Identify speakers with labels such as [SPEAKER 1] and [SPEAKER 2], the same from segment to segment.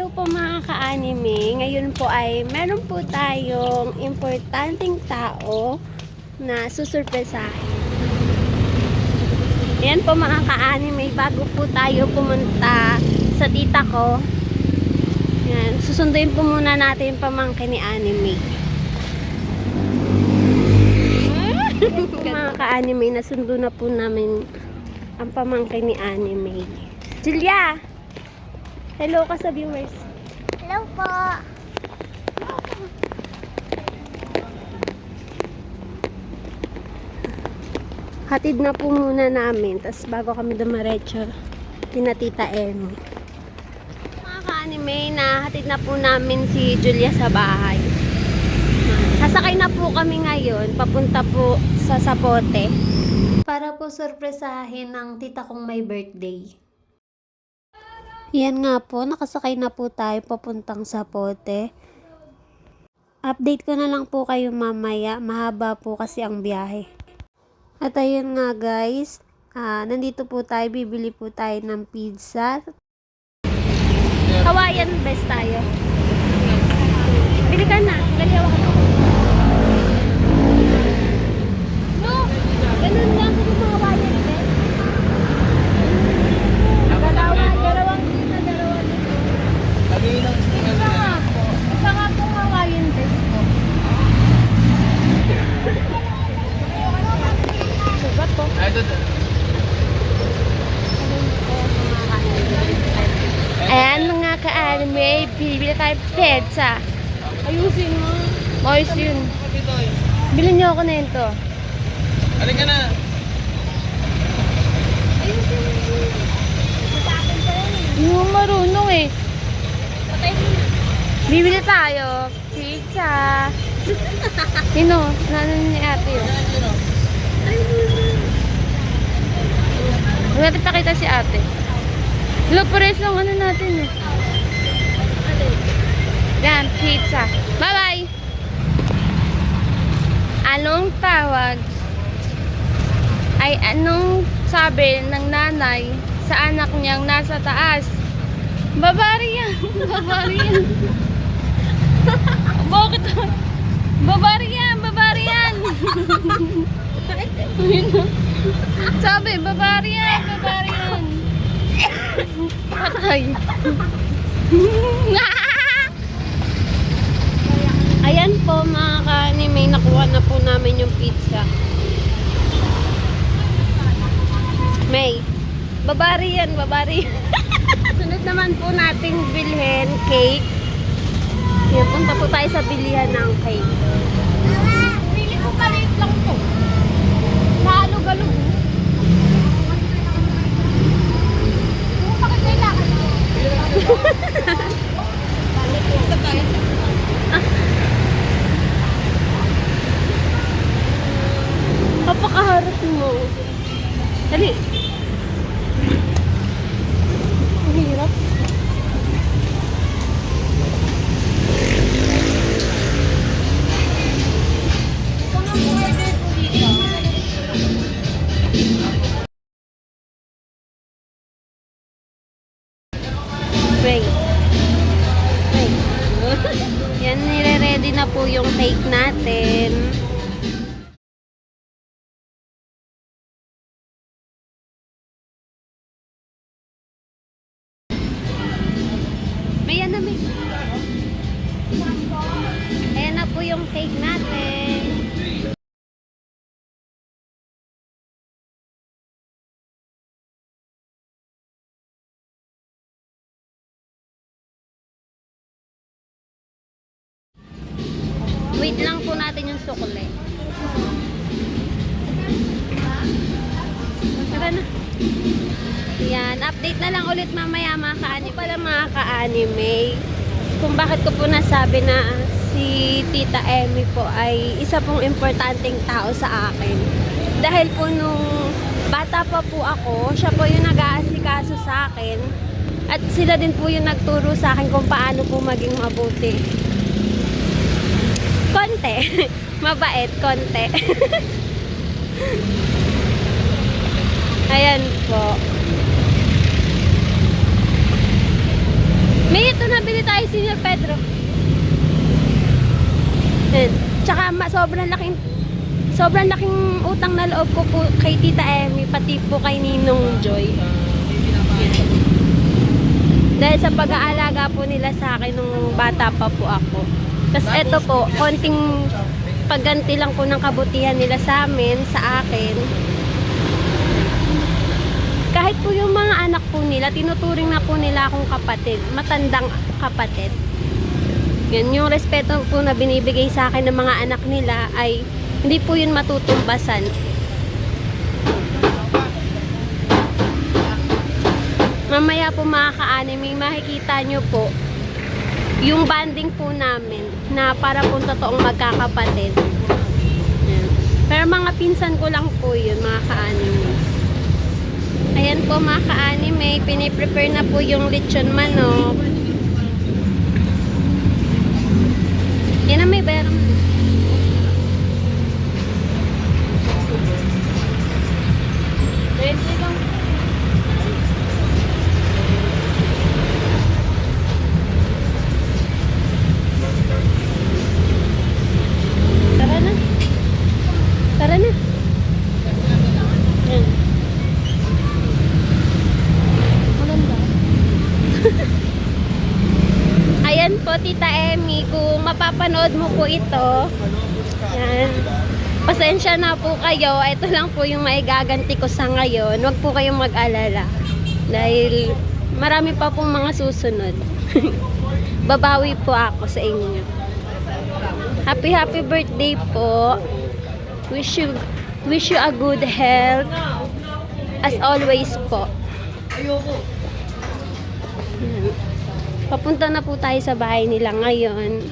[SPEAKER 1] Hello po mga ka-anime. Ngayon po ay meron po tayong importanteng tao na susurpresahin. Ayan po mga ka-anime, bago po tayo pumunta sa tita ko. Ayan, susunduin po muna natin yung pamangkin ni anime. Mga ka-anime, nasundo na po namin ang pamangkin ni anime. Julia! Hello ka sa viewers.
[SPEAKER 2] Hello po.
[SPEAKER 1] Hatid na po muna namin. Tapos bago kami dumaretso, kina Tita Emi. Mga ka-anime, na hatid na po namin si Julia sa bahay. Sasakay na po kami ngayon. Papunta po sa Sapote. Para po sorpresahin ng tita kong may birthday. Yan nga po, nakasakay na po tayo papuntang Sapote. Update ko na lang po kayo mamaya, mahaba po kasi ang biyahe. At ayun nga guys, nandito po tayo, bibili po tayo ng pizza. Hawaiian best tayo. Bili ka na, galihawa ka na. No, ganun lang sa mga Hawaiian best. Dalawang pizza, dalawang dito. Isa nga po. Isa nga po Hawaiian best po. Sugat po. Ayan mga ka-anime, bibili tayo pizza. Ayusin mo. Ayos yun. Bilhin niyo ako na yun to.
[SPEAKER 3] Alin ka na?
[SPEAKER 1] Ayusin mo.
[SPEAKER 2] Hindi mo marunong eh.
[SPEAKER 1] Bibili tayo. Pizza. Sino? Nanon ni ate yun. Huwag natin pakita si ate. Hello, pares lang ano natin eh. Yan, pizza. Bye-bye! Anong tawag? Ay anong sabi ng nanay sa anak niyang nasa taas? Bavarian! Bavarian! Bakit? Bavarian! Bavarian! Sabi, Bavarian! Bavarian! Patay! Ayan po mga ka-anime, nakuha na po namin yung pizza. May Bavarian, Bavarian. Sunod naman po nating bilhin cake. Yan, punta po tayo sa bilihan ng cake.
[SPEAKER 2] Pili ko maliit lang to. Naalog-alog. Bakit kailangan?
[SPEAKER 1] Kapakaharap mo. Dali. Ang hirap. Wait. Wait. Yan, nire-ready na po yung cake natin. Ayan na, may. Ayan na po yung cake natin. Wait lang po natin yung sukle. Tara na. Yan, update na lang ulit mamaya mga ka-anime. Pala mga ka-anime, kung bakit ko po nasabi na si Tita Emi po ay isa pong importanteng tao sa akin. Dahil po nung bata pa po ako, siya po yung nag-aasikaso sa akin. At sila din po yung nagturo sa akin kung paano po maging mabuti. Konti. Mabait, konti. Ayan po. May ito nabili tayo, Senior Pedro. Yan. Tsaka sobrang laking utang na loob ko po kay Tita Emmy, pati po kay Ninong Joy. Yan. Dahil sa pag-aalaga po nila sa akin nung bata pa po ako. Tapos eto po, konting pagganti lang po ng kabutihan nila sa amin, sa akin. Kahit po yung mga anak po nila, tinuturing na po nila akong kapatid, matandang kapatid. Yan, yung respeto po na binibigay sa akin ng mga anak nila ay hindi po yun matutumbasan. Mamaya po mga ka-anime, makikita nyo po yung banding po namin na para po totoong magkakapatid. Yan. Pero mga pinsan ko lang po yun, mga ka-anime. Ayan po mga ka-anime, piniprepare na po yung lechon manok. Yan na, may bayarang. Tara na. Tara na. Yan. Maganda. Ayan po, Tita Emmy, kung mapapanood mo po ito, yan, pasensya na po kayo. Ito lang po yung maigaganti ko sa ngayon. Huwag po kayong mag-alala. Dahil marami pa pong mga susunod. Babawi po ako sa inyo. Happy birthday po. Wish you a good health. As always po. Yan. Papunta na po tayo sa bahay nila ngayon.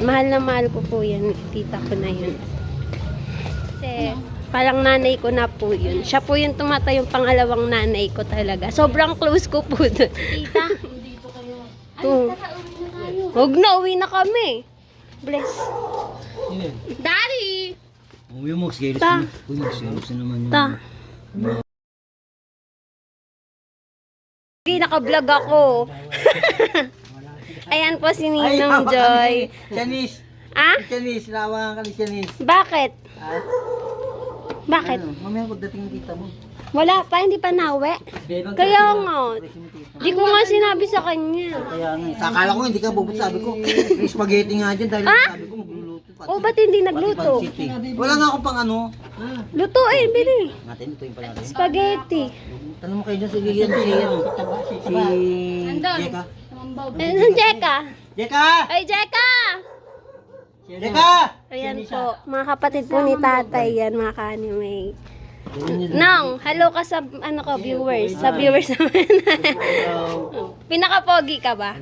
[SPEAKER 1] Mahal na mahal ko po yan. Tita ko na yun. Kasi parang nanay ko na po yun. Siya po yung tumatayong pangalawang nanay ko talaga. Sobrang close ko po dun.
[SPEAKER 2] Tita.
[SPEAKER 1] Huwag na, uwi na kami. Bless.
[SPEAKER 2] Daddy!
[SPEAKER 3] Uy, mo, serious
[SPEAKER 1] Ta.
[SPEAKER 3] na. Uy, serious na naman yun.
[SPEAKER 1] Ta. Okay, naka-vlog ako. Ayan po si Ninong Joy.
[SPEAKER 3] Janice!
[SPEAKER 1] Ah?
[SPEAKER 3] Janice, lawangan ka ni Janice.
[SPEAKER 1] Bakit?
[SPEAKER 3] Ah?
[SPEAKER 1] Bakit?
[SPEAKER 3] Ano? Mamaya pagdating ng tita mo.
[SPEAKER 1] Wala pa, hindi pa nawe. Kaya nga. Di ko nga sinabi sa kanya.
[SPEAKER 3] Kaya nga. Sakala ko hindi ka bubot, sabi ko. May spaghetti nga dyan dahil
[SPEAKER 1] Ah?
[SPEAKER 3] sabi ko magluluto.
[SPEAKER 1] O, ba't hindi nagluto?
[SPEAKER 3] Wala nga ako pang ano.
[SPEAKER 1] Lutuin, bili.
[SPEAKER 3] Natin, ito yung pala natin.
[SPEAKER 1] Spaghetti.
[SPEAKER 3] Tanong mo kayo dyan si Lilian, si ano. Si Jeka.
[SPEAKER 1] Eh, nung Jeka?
[SPEAKER 3] Jeka!
[SPEAKER 1] Ay, Jeka!
[SPEAKER 3] Jeka!
[SPEAKER 1] Ayan po, mga kapatid po ni tatay yan, mga ka-anime. Nang, hello ka sa ano ko, viewers. Sa viewers naman. Pinaka-pogi ka ba?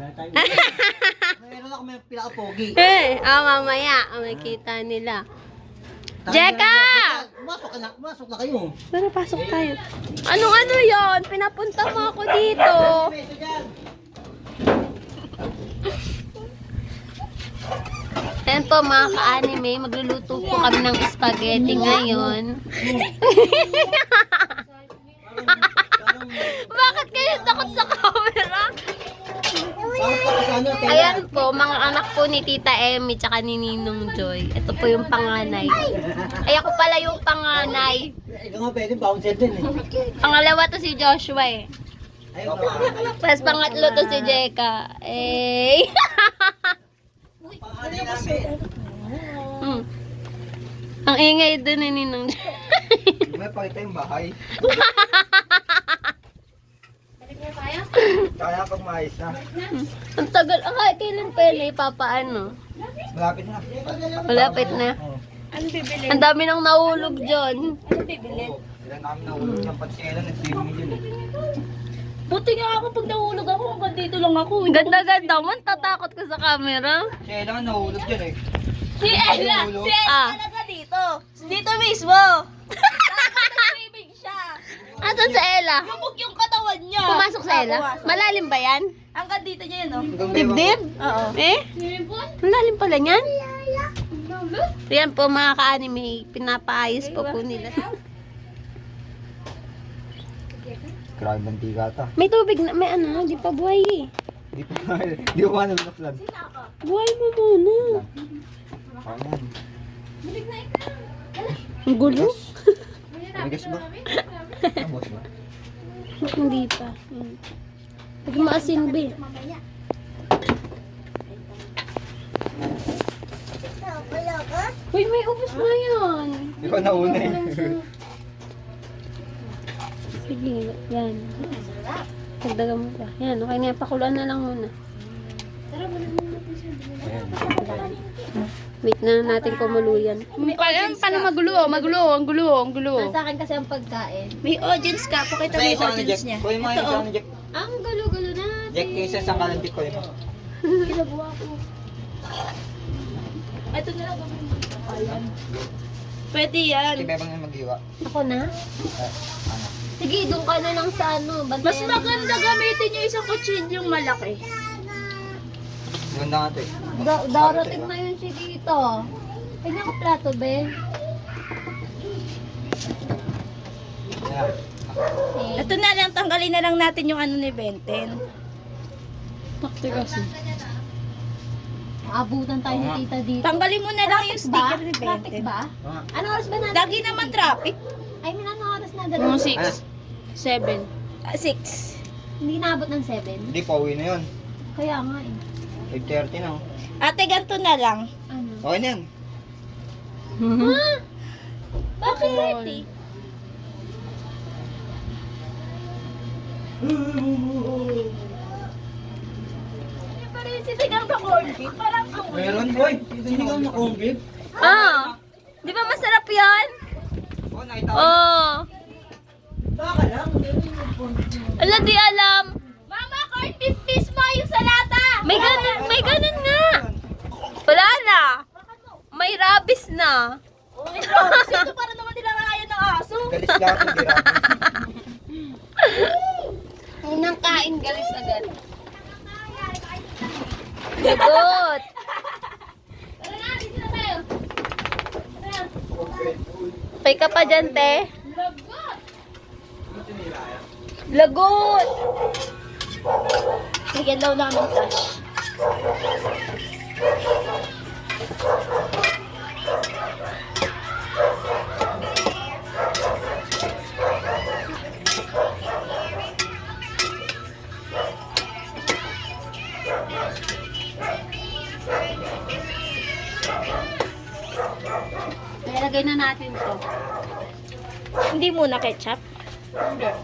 [SPEAKER 3] Meron ako may pinaka-pogi.
[SPEAKER 1] Eh, mamaya, makikita nila. Jeka!
[SPEAKER 3] Masok na kayo.
[SPEAKER 1] Pero pasok tayo. Anong ano yon? Pinapunta mo ako dito. Ayan po mga ka-anime, magluluto po kami ng spaghetti ngayon. Bakit kayo takot sa camera? Ayan po, mga anak po ni Tita Emmy tsaka ni Ninong Joy. Ito po yung panganay. Ay, ako pala yung panganay.
[SPEAKER 3] Ikaw nga pwede, bouncer din eh.
[SPEAKER 1] Pangalawa to si Joshua eh. Tapos pangatlo to si Jeka. Eh. Ang ingay doon ni Ninong Joy.
[SPEAKER 3] May pakita yung bahay. Kaya pag maayos na.
[SPEAKER 1] Ang tagal. Kailan pa yun ipapaano?
[SPEAKER 3] Malapit na.
[SPEAKER 1] Malapit na. Ang dami nang nahulog dyan.
[SPEAKER 3] Ilan namin nahulog ng patsela, nag-3 million eh.
[SPEAKER 2] Buti nga ako pag nahulog ako, hanggang dito lang ako.
[SPEAKER 1] Ganda-ganda mo. Tatakot ka sa camera.
[SPEAKER 3] Kaya lang nahulog dyan eh.
[SPEAKER 2] Si Ella! Si
[SPEAKER 1] Ah.
[SPEAKER 2] Ella talaga dito! Dito mismo! Swimming siya!
[SPEAKER 1] Asan sa Ella?
[SPEAKER 2] Lumog yung katawan niya!
[SPEAKER 1] Pumasok sa Ella? Malalim ba yan?
[SPEAKER 2] Hanggang dito niya yun, no?
[SPEAKER 1] Dibdib?
[SPEAKER 2] Oo.
[SPEAKER 1] Eh? Malalim pala yan? Yan po mga ka-anime. Pinapaayos po nila.
[SPEAKER 4] Grabe mantika ata.
[SPEAKER 1] May tubig na, may ano, di pa buhay eh.
[SPEAKER 4] Di pa, di ko ano binuksan.
[SPEAKER 1] Buhay mo muna.
[SPEAKER 4] Ayan.
[SPEAKER 1] Ang gulo.
[SPEAKER 4] Bigas ba? Tapos ba?
[SPEAKER 1] Hindi pa. Pag maasin, be. Uy, may ubos na yan.
[SPEAKER 4] Di ko nauna eh.
[SPEAKER 1] Sige, yan. Dagdagan mo pa. Yan, okay na yan. Pakuluan na lang muna.
[SPEAKER 4] Ayan.
[SPEAKER 1] Wait na natin kumulo yan.
[SPEAKER 2] Paano magulo? Ang gulo.
[SPEAKER 1] Sa akin kasi ang pagkain.
[SPEAKER 2] May audience ka. Pakita mo yung audience niya.
[SPEAKER 4] Kunin mo yung isang Jack.
[SPEAKER 1] Ang gulo-gulo natin.
[SPEAKER 4] Jack cases ang kalantik ko yun.
[SPEAKER 1] Kinabuha ko.
[SPEAKER 2] Ito na lang. Pwede yan.
[SPEAKER 4] Sige, bang mag-iwa.
[SPEAKER 1] Ako na?
[SPEAKER 4] Ano?
[SPEAKER 1] Sige, doon ka na lang sa ano.
[SPEAKER 2] Mas
[SPEAKER 1] Bantayan
[SPEAKER 2] maganda gamitin yung isang kutsilyong malaki.
[SPEAKER 4] Ganda nga ito eh.
[SPEAKER 1] Darating na yun si Tito. Kanya ko plato, be.
[SPEAKER 4] Ayan.
[SPEAKER 2] Ito na lang, tanggalin na lang natin yung ano ni Benten.
[SPEAKER 1] Abutan tayo ni Tita dito.
[SPEAKER 2] Tanggalin mo na lang yung sticker ni
[SPEAKER 1] Traffic
[SPEAKER 2] Benten.
[SPEAKER 1] ba?
[SPEAKER 4] Oo nga.
[SPEAKER 1] Ano oras ba natin?
[SPEAKER 2] Lagi naman traffic.
[SPEAKER 1] I mean, ano oras na dalawa?
[SPEAKER 2] 6. 7. 6.
[SPEAKER 1] Hindi naabot ng 7.
[SPEAKER 4] Hindi, pauwi na yun.
[SPEAKER 1] Kaya nga eh.
[SPEAKER 4] 8:30 na. Oh.
[SPEAKER 2] Ate, ganito na lang.
[SPEAKER 1] Ano?
[SPEAKER 4] Okay na yan.
[SPEAKER 2] Bakit? Pa rin sinigang sa corned beef. Parang
[SPEAKER 4] Meron, boy. Sinigaw na corned beef.
[SPEAKER 1] Ah! Di ba masarap yan?
[SPEAKER 4] Oo, nakita ko.
[SPEAKER 1] Oo. Ala, di alam.
[SPEAKER 2] Mama, corned beef mismo yung salata.
[SPEAKER 1] May ganun nga. Wala na. May rabies na.
[SPEAKER 2] Ito para naman nilangayan ng aso.
[SPEAKER 4] Galis lang ako, hindi
[SPEAKER 1] Unang kain, galis agad. Lagot.
[SPEAKER 2] Tara na, dito na tayo.
[SPEAKER 1] Pay ka pa dyan, te.
[SPEAKER 2] Lagot.
[SPEAKER 1] Lagot.
[SPEAKER 2] Bigyan daw na ng cash.
[SPEAKER 1] Ilagay na natin to.
[SPEAKER 2] Hindi muna ketchup.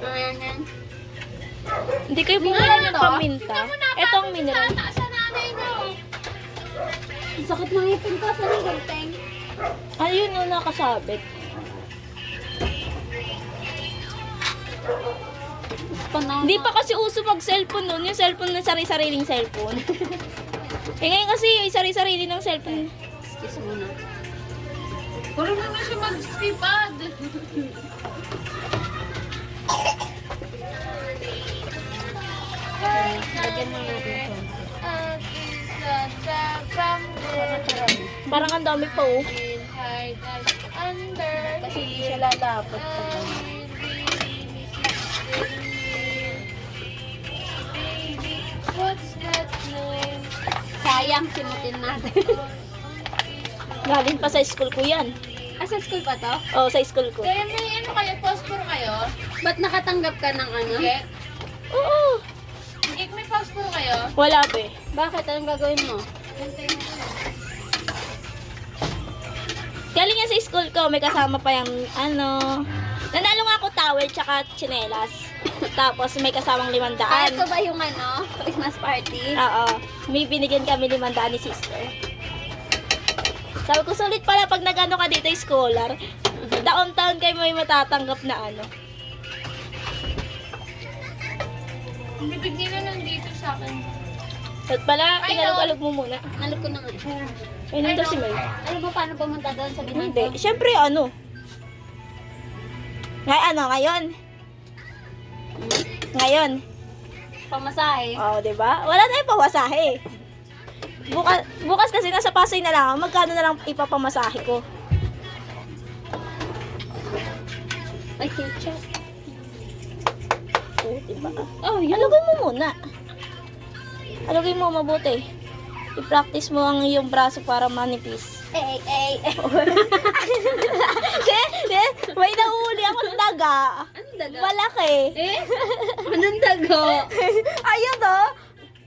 [SPEAKER 1] Ayan yan.
[SPEAKER 2] Hindi kayo bumili ng paminta. Ito ang mineral.
[SPEAKER 1] Sakit ng ipin ko sa nagulteng.
[SPEAKER 2] Ayun o, nakasabit. Hindi pa kasi uso mag-cellphone nun. Yung cellphone na sari-sariling cellphone. Ngayon kasi yung sari-sarili ng cellphone.
[SPEAKER 1] Excuse muna.
[SPEAKER 2] Parang naman siya mag-skipad.
[SPEAKER 1] Lagyan mo natin to.
[SPEAKER 2] Parang ang dami pa oh.
[SPEAKER 1] Kasi hindi siya lalapot. Sayang, simutin natin.
[SPEAKER 2] Galing pa sa school ko yan.
[SPEAKER 1] Sa school pa to?
[SPEAKER 2] Oh, sa school ko.
[SPEAKER 5] Kaya may ano kayo, passport kayo?
[SPEAKER 1] Ba't nakatanggap ka ng ano?
[SPEAKER 5] Cake?
[SPEAKER 2] Oo.
[SPEAKER 5] Cake, may passport kayo?
[SPEAKER 2] Wala be.
[SPEAKER 1] Bakit? Anong gagawin mo?
[SPEAKER 2] Galing yan sa school ko, may kasama pa yung ano. Nanalo nga ako towel tsaka tsinelas. Tapos may kasamang 500.
[SPEAKER 1] Ito ba yung ano? Christmas party?
[SPEAKER 2] Oo. May binigyan kami 500 ni sister. Sabi ko, sulit pala pag nagano ka dito scholar. Taon-taon kayo may matatanggap na ano.
[SPEAKER 5] Ang bibig nila nandito sa akin.
[SPEAKER 2] At pala, inalog-alog mo muna.
[SPEAKER 1] Nalog ko na nga.
[SPEAKER 2] Ay, nandun si May.
[SPEAKER 1] Alam mo paano pumunta doon sa
[SPEAKER 2] Hindi.
[SPEAKER 1] Binanto?
[SPEAKER 2] Siyempre, ano? Ngayon? Ngayon.
[SPEAKER 1] Pamasahe.
[SPEAKER 2] Oo, diba? Wala na yung pawasahe. Bukas kasi nasa Pasay na lang ako. Magkano na lang ipapamasahe ko?
[SPEAKER 1] Ay, ketchup.
[SPEAKER 2] Oh, Diba?
[SPEAKER 1] Oh, yun.
[SPEAKER 2] Alugin mo muna. Alugin mo mabuti. I-practice mo ang iyong braso para manipis. May nahuli akong daga.
[SPEAKER 1] Anong daga?
[SPEAKER 2] Malaki.
[SPEAKER 1] Eh? Anong daga?
[SPEAKER 2] Ayun o.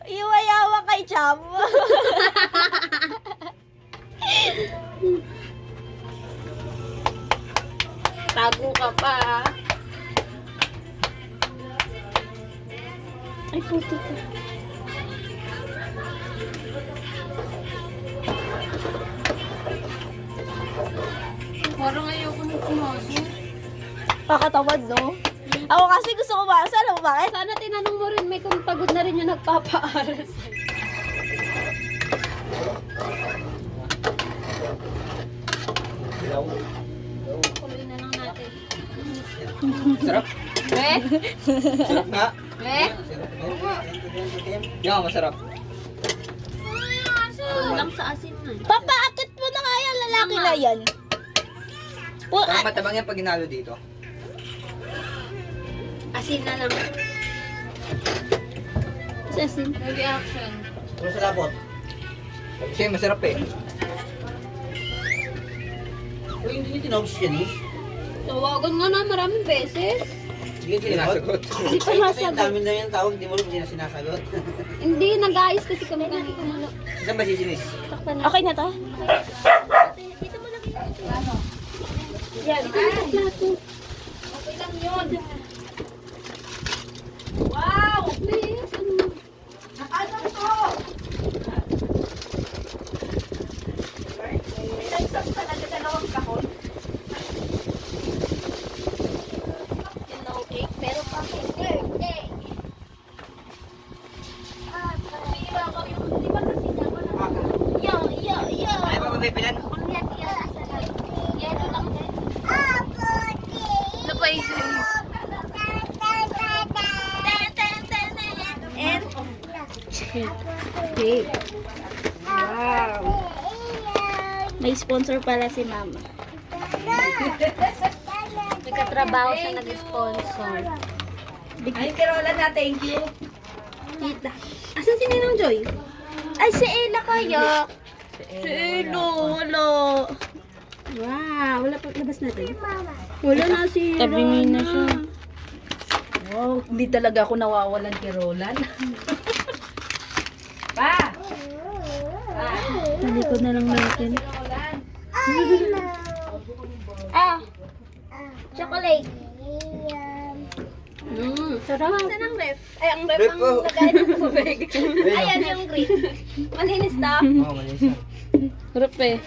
[SPEAKER 2] Iwayawa kay Cham.
[SPEAKER 1] Tago ka pa.
[SPEAKER 2] Ay, puto ko.
[SPEAKER 5] Parang ayoko nang pumasok.
[SPEAKER 2] Pakatawad, no? Ako kasi gusto ko ba? Alam mo bakit?
[SPEAKER 1] Sana tinanong mo rin, may kung pagod na rin yung nagpapaaral sa'yo. Kuloy na lang natin.
[SPEAKER 4] Sarap.
[SPEAKER 1] Eh?
[SPEAKER 4] Sarap nga.
[SPEAKER 1] Eh?
[SPEAKER 4] Yan, masarap.
[SPEAKER 1] Kulang sa asin na.
[SPEAKER 2] Papaakit mo na nga yan, lalaki
[SPEAKER 1] Mama.
[SPEAKER 2] na yan.
[SPEAKER 4] Parang matabang yan pag ginalo dito.
[SPEAKER 1] Asin na lang. Sa asin.
[SPEAKER 5] May reaction.
[SPEAKER 3] Pero sa labot.
[SPEAKER 4] Kasi masarap eh.
[SPEAKER 3] Uy, hindi niyo tinawag si Janice.
[SPEAKER 1] Tawagan nga na maraming beses.
[SPEAKER 3] Hindi niyo tinasagot.
[SPEAKER 1] Hindi pa
[SPEAKER 3] Ay,
[SPEAKER 1] nasagot.
[SPEAKER 3] dami na yung tawag, hindi mo rin sinasagot.
[SPEAKER 1] Hindi, nag-ayos kasi kami kanina.
[SPEAKER 4] Saan ba sisinis?
[SPEAKER 1] Takpan na.
[SPEAKER 2] Okay na to?
[SPEAKER 1] Yan. Plato.
[SPEAKER 5] Okay lang yun.
[SPEAKER 1] Wow! Please.
[SPEAKER 5] Ano to? Nagsak talaga dalawang kahon.
[SPEAKER 2] No cake, pero pa birthday. Yo, yo, yo.
[SPEAKER 4] Ay, pa mabibilan?
[SPEAKER 5] Ano pa yung
[SPEAKER 2] And
[SPEAKER 1] Okay. Wow.
[SPEAKER 2] may sponsor pala si Mama.
[SPEAKER 1] Nagkatrabaho siya nag-sponsor.
[SPEAKER 5] Ay, Carola na, thank you.
[SPEAKER 1] Tita. Asan si Ninong Joy?
[SPEAKER 2] Ay, si Ella kaya. Si Ella, wala.
[SPEAKER 1] Wow. Wala pa. Labas natin. Wala na si
[SPEAKER 2] Tabi na siya.
[SPEAKER 5] Wow, hindi talaga ako nawawalan kay Roland. Pa!
[SPEAKER 1] Talikod na lang natin.
[SPEAKER 2] Chocolate.
[SPEAKER 1] Sarap.
[SPEAKER 2] Saan ang ref? Ay, ang ref
[SPEAKER 4] Ref
[SPEAKER 2] ang
[SPEAKER 4] po.
[SPEAKER 2] lagay ng tubig. Ayan yung green.
[SPEAKER 1] Malinis na.
[SPEAKER 4] Oo, malis yan.
[SPEAKER 1] Sarap eh.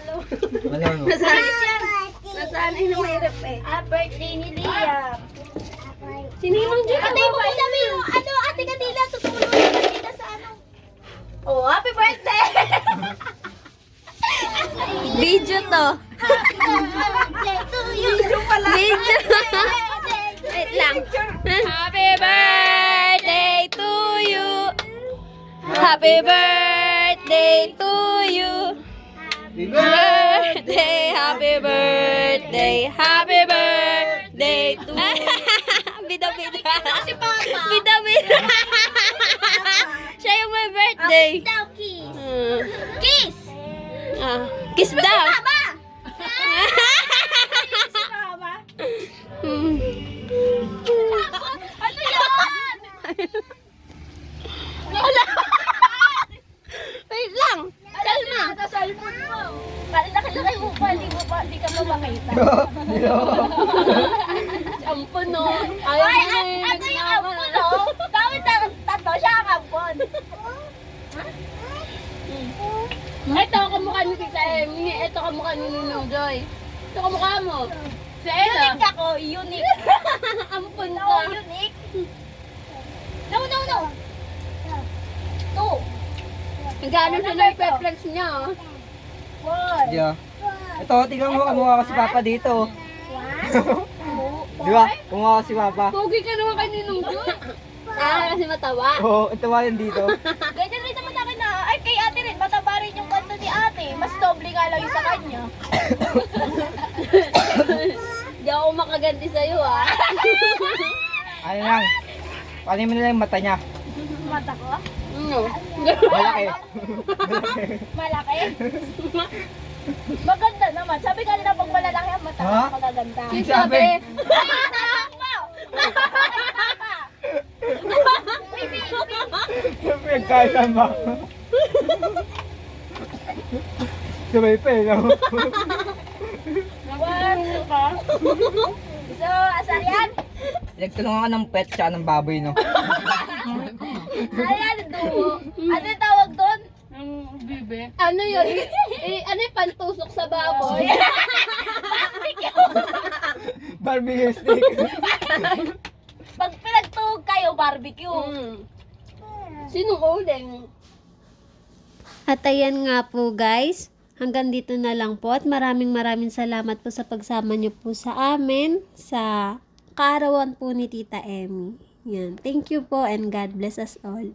[SPEAKER 4] Malang mo.
[SPEAKER 2] Nasaan yan?
[SPEAKER 1] Nasanay na may rep eh.
[SPEAKER 2] Birthday ni Liam.
[SPEAKER 1] Si Ninong Joy.
[SPEAKER 2] Ate, mo sabi yung ano, ate Kadila, tutulong yung Kadila sa ano. Oh, happy birthday!
[SPEAKER 1] Video to.
[SPEAKER 2] Birthday to you!
[SPEAKER 1] Video. Wait lang. Happy birthday to you. Happy birthday to you. Birthday, happy birthday, happy birthday to you. Bida-bida.
[SPEAKER 2] Si Papa.
[SPEAKER 1] Bida-bida. Siya yung may birthday.
[SPEAKER 2] Daw, kiss.
[SPEAKER 1] Hmm.
[SPEAKER 2] Kiss!
[SPEAKER 1] Ah, kiss daw.
[SPEAKER 2] Mama!
[SPEAKER 1] Hmm.
[SPEAKER 2] Ano yan?
[SPEAKER 1] Wait lang. Kalma.
[SPEAKER 2] Sa cellphone mo. Laki-laki mo pa, hindi ka pa makita.
[SPEAKER 1] Ampon no.
[SPEAKER 2] Ay, ano yung ampon, no? Bakit ang tatlo siya ang ampon?
[SPEAKER 1] Ito kamukha ni Tita Emmy. Ito kamukha ni Ninong Joy. Ito kamukha mo. Si Ella.
[SPEAKER 2] Unique ako, unique.
[SPEAKER 1] Ampon
[SPEAKER 2] No,
[SPEAKER 1] ka.
[SPEAKER 2] unique. No, no, no. Two.
[SPEAKER 1] Gano'n siya na-reflex niya. Oh.
[SPEAKER 2] One.
[SPEAKER 4] Yeah. Ito, tingnan mo kamukha ko si Papa dito. Di ba? Kumukha ko si Papa.
[SPEAKER 1] Pogi ka naman kay Ninong Joy. Kasi matawa.
[SPEAKER 4] Oo, ito ba yan dito?
[SPEAKER 2] Ganyan rin naman akin na, ay kay ate rin, mataba rin yung kanto ni ate. Mas doble nga lang yung sa kanya.
[SPEAKER 1] Di ako makaganti sa'yo ah.
[SPEAKER 4] Ano lang. Ano mo nila yung mata niya?
[SPEAKER 2] Mata ko?
[SPEAKER 1] No.
[SPEAKER 4] Malaki.
[SPEAKER 2] Malaki? Maganda naman. Sabi ka nila pag malalaki ang mata,
[SPEAKER 4] Ha?
[SPEAKER 2] magaganda.
[SPEAKER 4] Sabi. Pinagkasama. Sabay pa eh, no?
[SPEAKER 2] Nagwawarin ka? So, asar yan?
[SPEAKER 4] Nagtulungan ka ng pet tsaka ng baboy, no?
[SPEAKER 2] Ayan, duo. Ano yung tawag doon?
[SPEAKER 5] Bibe.
[SPEAKER 1] Ano yun? Ano yung pantusok sa baboy?
[SPEAKER 4] Barbecue steak.
[SPEAKER 2] Pag pinagtuhog kayo, barbecue.
[SPEAKER 1] Sinong uling? At ayan nga po guys, hanggang dito na lang po at maraming salamat po sa pagsama niyo po sa amin sa kaarawan po ni Tita Emmy. Yan. Thank you po and God bless us all.